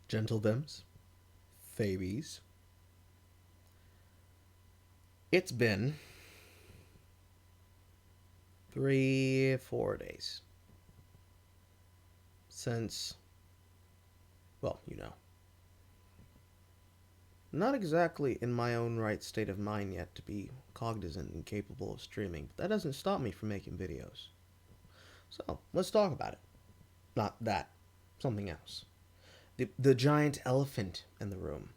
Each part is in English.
Gentlethems, Fabies. It's been 3-4 days since, well, not exactly in my own right state of mind yet to be cognizant and capable of streaming, but that doesn't stop me from making videos. So, let's talk about it. Not that, something else. The giant elephant in the room.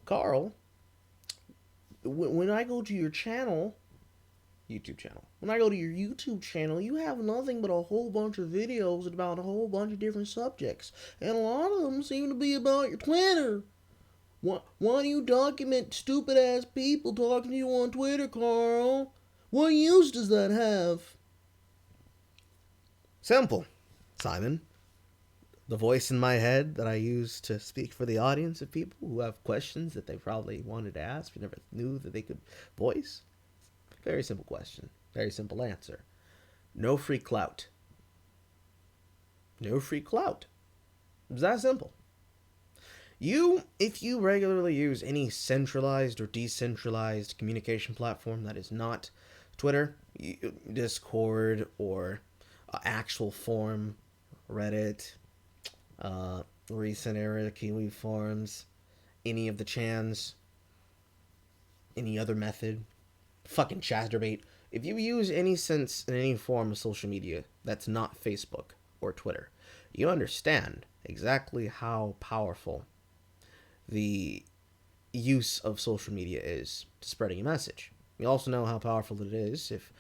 Carl, when I go to your channel, YouTube channel, when I go to your YouTube channel, you have nothing but a whole bunch of videos about a whole bunch of different subjects, and a lot of them seem to be about your Twitter. Why do you document stupid ass people talking to you on Twitter, Carl? What use does that have? Simple, Simon. The voice in my head that I use to speak for the audience of people who have questions that they probably wanted to ask but never knew that they could voice. Very simple question. Very simple answer. No free clout. No free clout. It's that simple. If you regularly use any centralized or decentralized communication platform that is not Twitter, Discord, or actual forum, Reddit, recent era Kiwi forums, any of the chans, any other method, fucking Chaturbate. If you use any sense in any form of social media that's not Facebook or Twitter, you understand exactly how powerful the use of social media is to spreading a message. You also know how powerful it is if,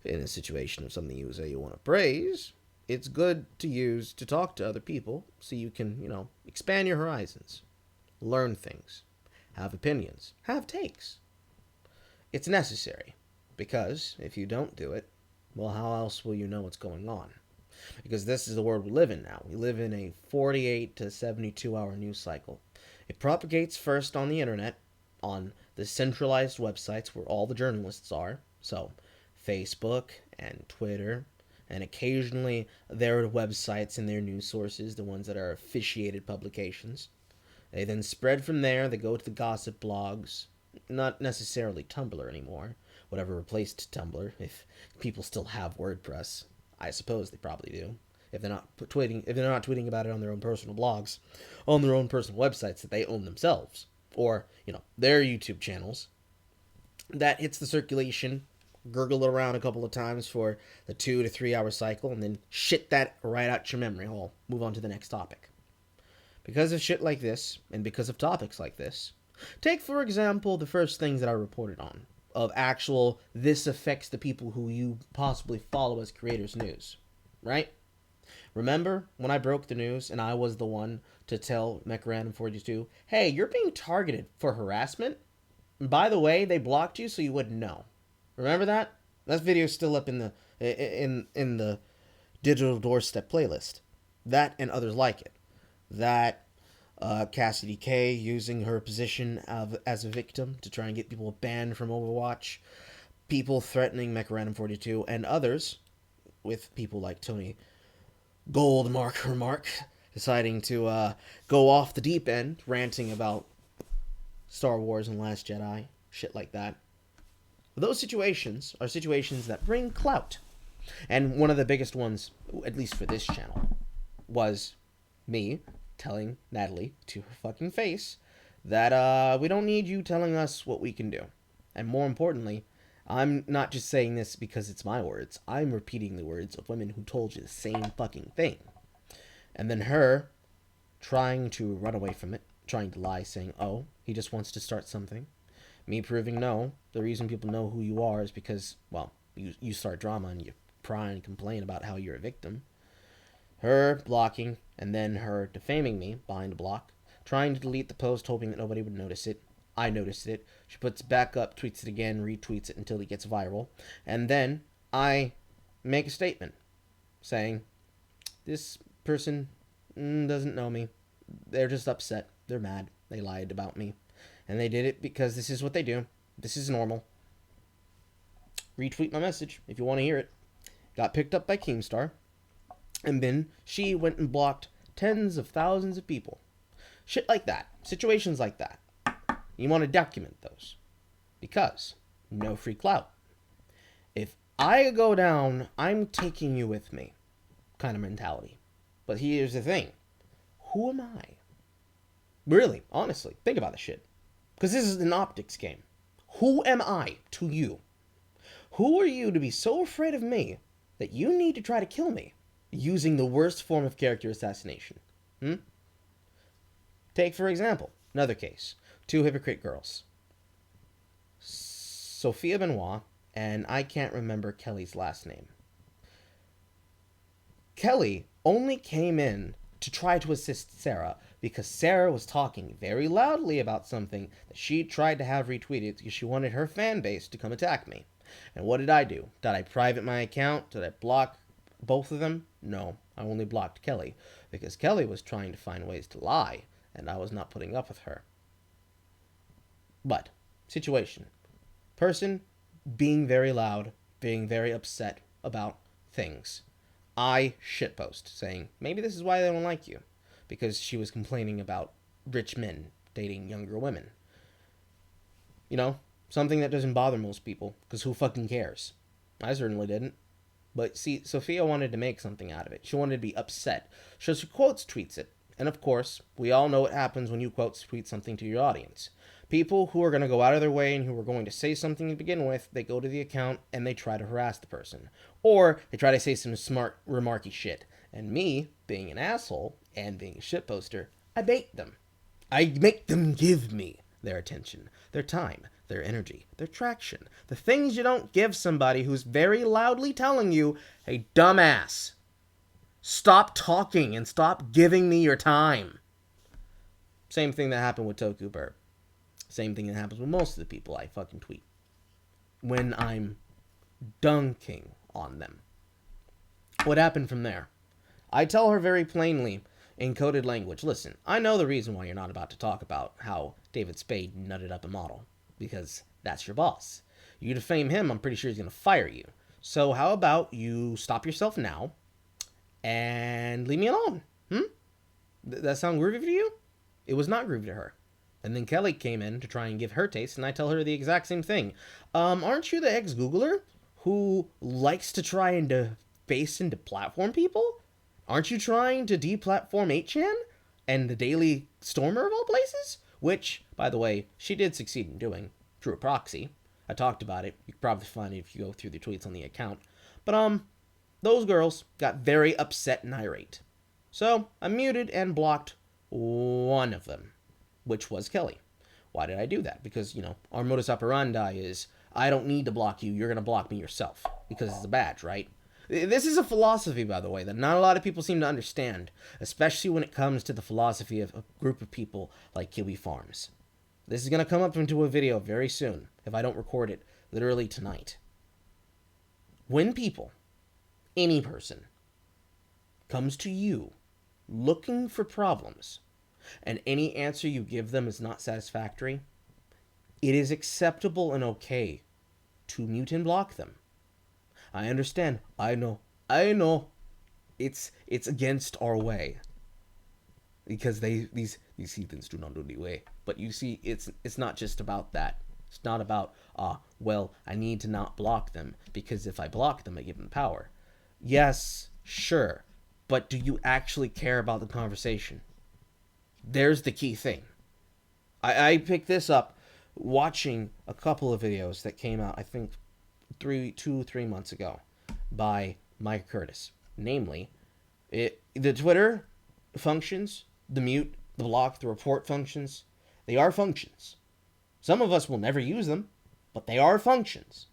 in a situation of something you say you want to praise, it's good to use to talk to other people so you can, expand your horizons, learn things, have opinions, have takes. It's necessary, because if you don't do it, well, how else will you know what's going on? Because this is the world we live in now. We live in a 48 to 72 hour news cycle. It propagates first on the internet, on the centralized websites where all the journalists are. So, Facebook and Twitter, and occasionally their websites and their news sources, the ones that are officiated publications. They then spread from there. They go to the gossip blogs, not necessarily Tumblr anymore, whatever replaced Tumblr. If people still have WordPress, I suppose they probably do. If they're not tweeting about it on their own personal blogs, on their own personal websites that they own themselves, or their YouTube channels, that hits the circulation, gurgle it around a couple of times for the 2 to 3 hour cycle, and then shit that right out your memory hole. Move on to the next topic. Because of shit like this, and because of topics like this, take for example the first things that I reported on of actual this affects the people who you possibly follow as creators news, right? Remember when I broke the news and I was the one to tell MechRandom42, hey, you're being targeted for harassment? And by the way, they blocked you so you wouldn't know. Remember that? That video's still up in the digital doorstep playlist. That and others like it. That Cassidy K using her position as a victim to try and get people banned from Overwatch. People threatening MechRandom42 and others, with people like Tony Goldmark deciding to go off the deep end, ranting about Star Wars and Last Jedi, shit like that. Those situations are situations that bring clout. And one of the biggest ones, at least for this channel, was me telling Natalie to her fucking face that we don't need you telling us what we can do. And more importantly, I'm not just saying this because it's my words. I'm repeating the words of women who told you the same fucking thing. And then her trying to run away from it, trying to lie, saying, oh, he just wants to start something. Me proving no, the reason people know who you are is because, well, you start drama and you pry and complain about how you're a victim. Her blocking, and then her defaming me behind a block, trying to delete the post, hoping that nobody would notice it. I noticed it. She puts it back up, tweets it again, retweets it until it gets viral. And then I make a statement saying, this person doesn't know me. They're just upset. They're mad. They lied about me. And they did it because this is what they do. This is normal. Retweet my message if you want to hear it. Got picked up by Keemstar. And then she went and blocked tens of thousands of people. Shit like that. Situations like that. You want to document those. Because no free clout. If I go down, I'm taking you with me kind of mentality. But here's the thing. Who am I? Really, honestly, think about this shit. Because this is an optics game. Who am I to you? Who are you to be so afraid of me that you need to try to kill me using the worst form of character assassination? Take, for example, another case. Two hypocrite girls. Sophia Benoit, and I can't remember Kelly's last name. Kelly only came in to try to assist Sarah because Sarah was talking very loudly about something that she tried to have retweeted because she wanted her fan base to come attack me. And what did I do? Did I private my account? Did I block both of them? No, I only blocked Kelly because Kelly was trying to find ways to lie and I was not putting up with her. But, situation. Person being very loud, being very upset about things. I shitpost saying, maybe this is why they don't like you. Because she was complaining about rich men dating younger women. You know, something that doesn't bother most people, because who fucking cares? I certainly didn't. But see, Sophia wanted to make something out of it. She wanted to be upset. So she quotes tweets it. And of course, we all know what happens when you quotes tweet something to your audience. People who are going to go out of their way and who are going to say something to begin with, they go to the account and they try to harass the person. Or they try to say some smart, remarky shit. And me, being an asshole and being a shitposter, I bait them. I make them give me their attention, their time, their energy, their traction. The things you don't give somebody who's very loudly telling you, hey, dumbass, stop talking and stop giving me your time. Same thing that happened with Toku Burp. Same thing that happens with most of the people I fucking tweet. When I'm dunking on them. What happened from there? I tell her very plainly, in coded language, listen, I know the reason why you're not about to talk about how David Spade nutted up a model. Because that's your boss. You defame him, I'm pretty sure he's going to fire you. So how about you stop yourself now and leave me alone? That sound groovy to you? It was not groovy to her. And then Kelly came in to try and give her taste, and I tell her the exact same thing. Aren't you the ex-Googler who likes to try and deface and deplatform people? Aren't you trying to deplatform 8chan and the Daily Stormer of all places? Which, by the way, she did succeed in doing, through a proxy. I talked about it. You can probably find it if you go through the tweets on the account. But, those girls got very upset and irate. So, I muted and blocked one of them, which was Kelly. Why did I do that? Because, our modus operandi is, I don't need to block you, you're going to block me yourself. Because it's a badge, right? This is a philosophy, by the way, that not a lot of people seem to understand, especially when it comes to the philosophy of a group of people like Kiwi Farms. This is going to come up into a video very soon, if I don't record it literally tonight. When people, any person, comes to you looking for problems, and any answer you give them is not satisfactory, it is acceptable and okay to mute and block them. I understand. I know. It's against our way. Because these heathens do not do the way. But you see, it's not just about that. It's not about, well, I need to not block them, because if I block them, I give them power. Yes, sure. But do you actually care about the conversation? There's the key thing. I picked this up watching a couple of videos that came out, I think, 2-3 months ago by Mike Curtis. Namely, the Twitter functions, the mute, the block, the report functions, they are functions. Some of us will never use them, but they are functions.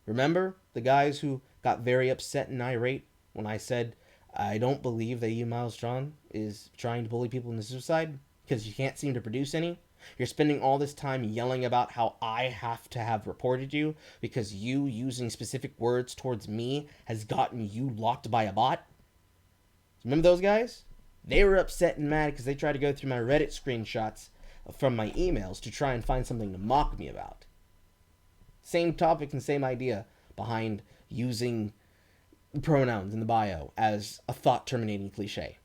Remember the guys who got very upset and irate when I said, I don't believe that you, Miles Strong, is trying to bully people into suicide because you can't seem to produce any? You're spending all this time yelling about how I have to have reported you because you using specific words towards me has gotten you locked by a bot? Remember those guys? They were upset and mad because they tried to go through my Reddit screenshots from my emails to try and find something to mock me about. Same topic and same idea behind using pronouns in the bio as a thought-terminating cliche.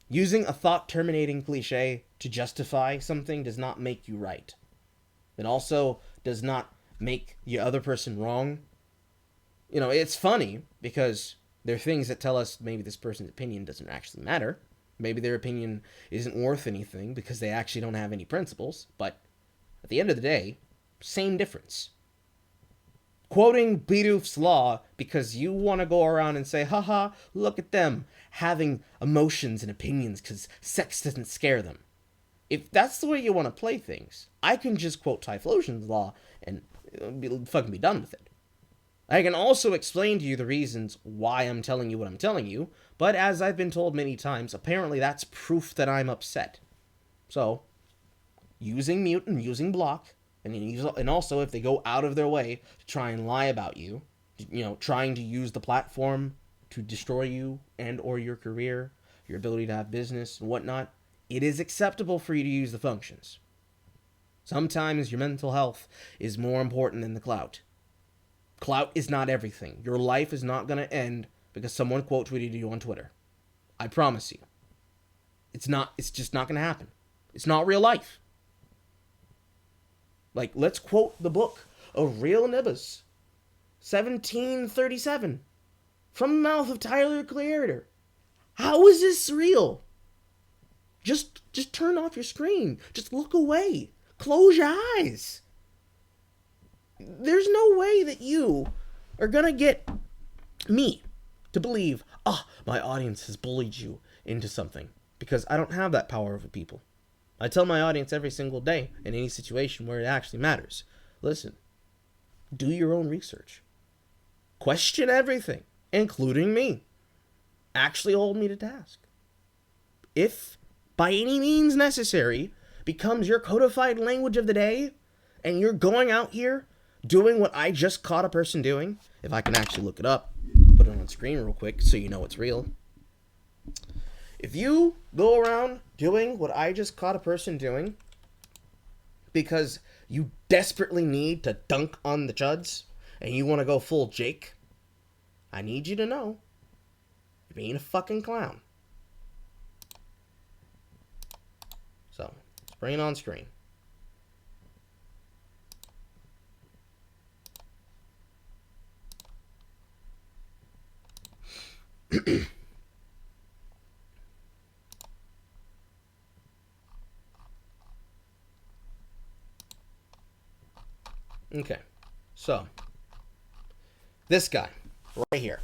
Using a thought-terminating cliche to justify something does not make you right. It also does not make the other person wrong. You know, it's funny because there are things that tell us maybe this person's opinion doesn't actually matter. Maybe their opinion isn't worth anything because they actually don't have any principles. But at the end of the day, same difference. Quoting Bidoof's law because you want to go around and say, haha, look at them having emotions and opinions because sex doesn't scare them. If that's the way you want to play things, I can just quote Typhlosion's law and fucking be done with it. I can also explain to you the reasons why I'm telling you what I'm telling you, but as I've been told many times, apparently that's proof that I'm upset. So, using mute and using block, and also if they go out of their way to try and lie about you, trying to use the platform to destroy you and or your career, your ability to have business and whatnot, it is acceptable for you to use the functions. Sometimes your mental health is more important than the clout. Clout is not everything. Your life is not going to end because someone quote tweeted you on Twitter. I promise you. It's just not going to happen. It's not real life. Like, let's quote the book of Real Nibbas, 1737, from the mouth of Tyler Creator. How is this real? Just turn off your screen. Just look away. Close your eyes. There's no way that you are going to get me to believe, my audience has bullied you into something. Because I don't have that power over people. I tell my audience every single day, in any situation where it actually matters, listen, do your own research. Question everything, including me. Actually hold me to task. If, by any means necessary, becomes your codified language of the day, and you're going out here doing what I just caught a person doing, if I can actually look it up, put it on screen real quick so you know it's real. If you go around doing what I just caught a person doing because you desperately need to dunk on the chuds and you want to go full Jake, I need you to know you're being a fucking clown. So, let's bring it on screen. Okay, so this guy right here.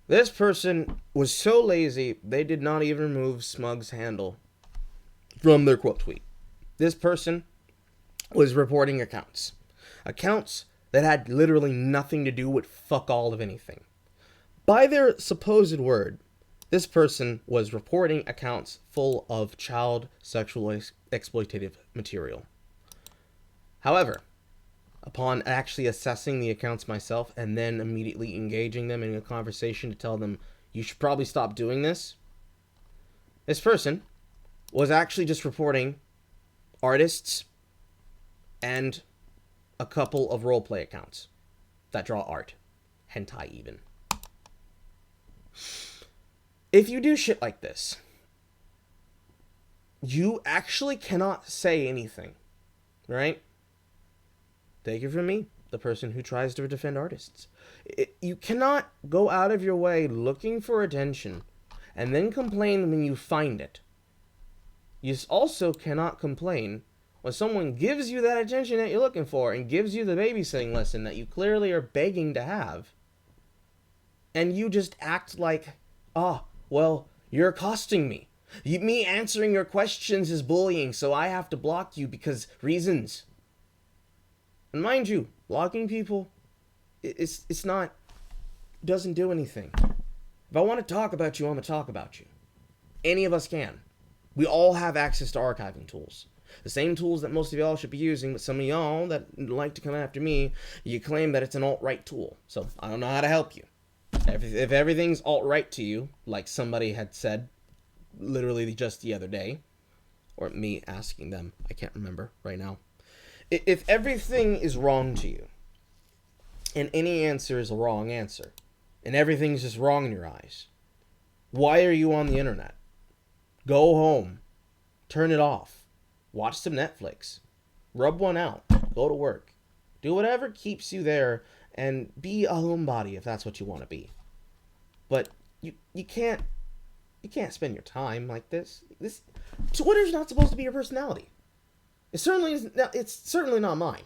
This person was so lazy, they did not even remove Smug's handle from their quote tweet. This person was reporting accounts. Accounts that had literally nothing to do with fuck all of anything. By their supposed word, this person was reporting accounts full of child sexual exploitative material. However, upon actually assessing the accounts myself and then immediately engaging them in a conversation to tell them, you should probably stop doing this, this person was actually just reporting artists and a couple of roleplay accounts that draw art. Hentai even. If you do shit like this, you actually cannot say anything, right? Take it from me, the person who tries to defend artists. You cannot go out of your way looking for attention and then complain when you find it. You also cannot complain when someone gives you that attention that you're looking for and gives you the babysitting lesson that you clearly are begging to have. And you just act like, well, you're accosting me. Me answering your questions is bullying, so I have to block you because reasons. And mind you, blocking people, it's not, doesn't do anything. If I want to talk about you, I'm going to talk about you. Any of us can. We all have access to archiving tools. The same tools that most of y'all should be using, but some of y'all that like to come after me, you claim that it's an alt-right tool. So I don't know how to help you. If everything's alt-right to you, like somebody had said literally just the other day, or me asking them, I can't remember right now. If everything is wrong to you, and any answer is a wrong answer, and everything's just wrong in your eyes, Why are you on the internet? Go home. Turn it off. Watch some Netflix. Rub one out. Go to work. Do whatever keeps you there and be a homebody if that's what you want to be. But you can't spend your time like this. Twitter's not supposed to be your personality. It's certainly not mine.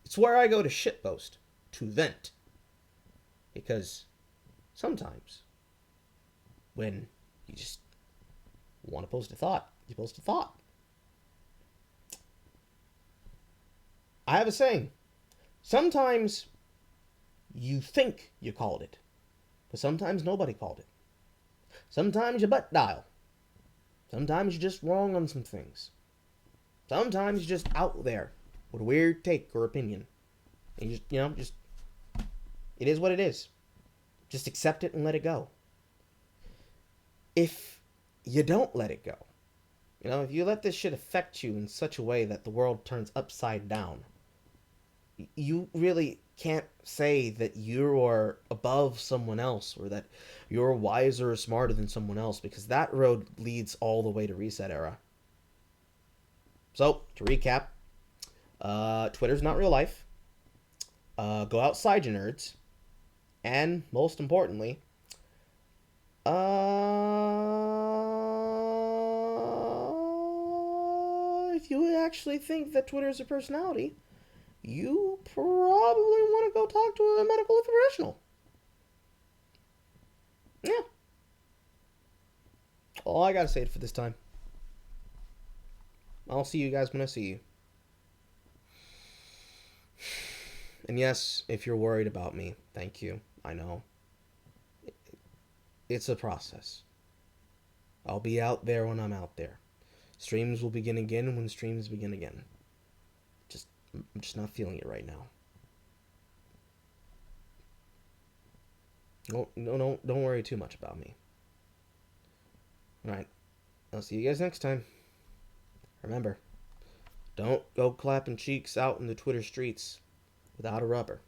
It's where I go to shitpost, to vent. Because sometimes when you just want to post a thought, you post a thought. I have a saying. Sometimes you think you called it, but sometimes nobody called it. Sometimes you butt dial. Sometimes you're just wrong on some things. Sometimes you're just out there with a weird take or opinion. And just it is what it is. Just accept it and let it go. If you don't let it go, if you let this shit affect you in such a way that the world turns upside down, you really can't say that you're above someone else or that you're wiser or smarter than someone else, because that road leads all the way to Reset Era. So, to recap, Twitter's not real life. Go outside, you nerds. And, most importantly, if you actually think that Twitter is a personality, you probably want to go talk to a medical professional. Yeah. All I gotta say for this time. I'll see you guys when I see you. And yes, if you're worried about me, thank you. I know. It's a process. I'll be out there when I'm out there. Streams will begin again when streams begin again. I'm just not feeling it right now. Don't worry too much about me. Alright. I'll see you guys next time. Remember, don't go clapping cheeks out in the Twitter streets without a rubber.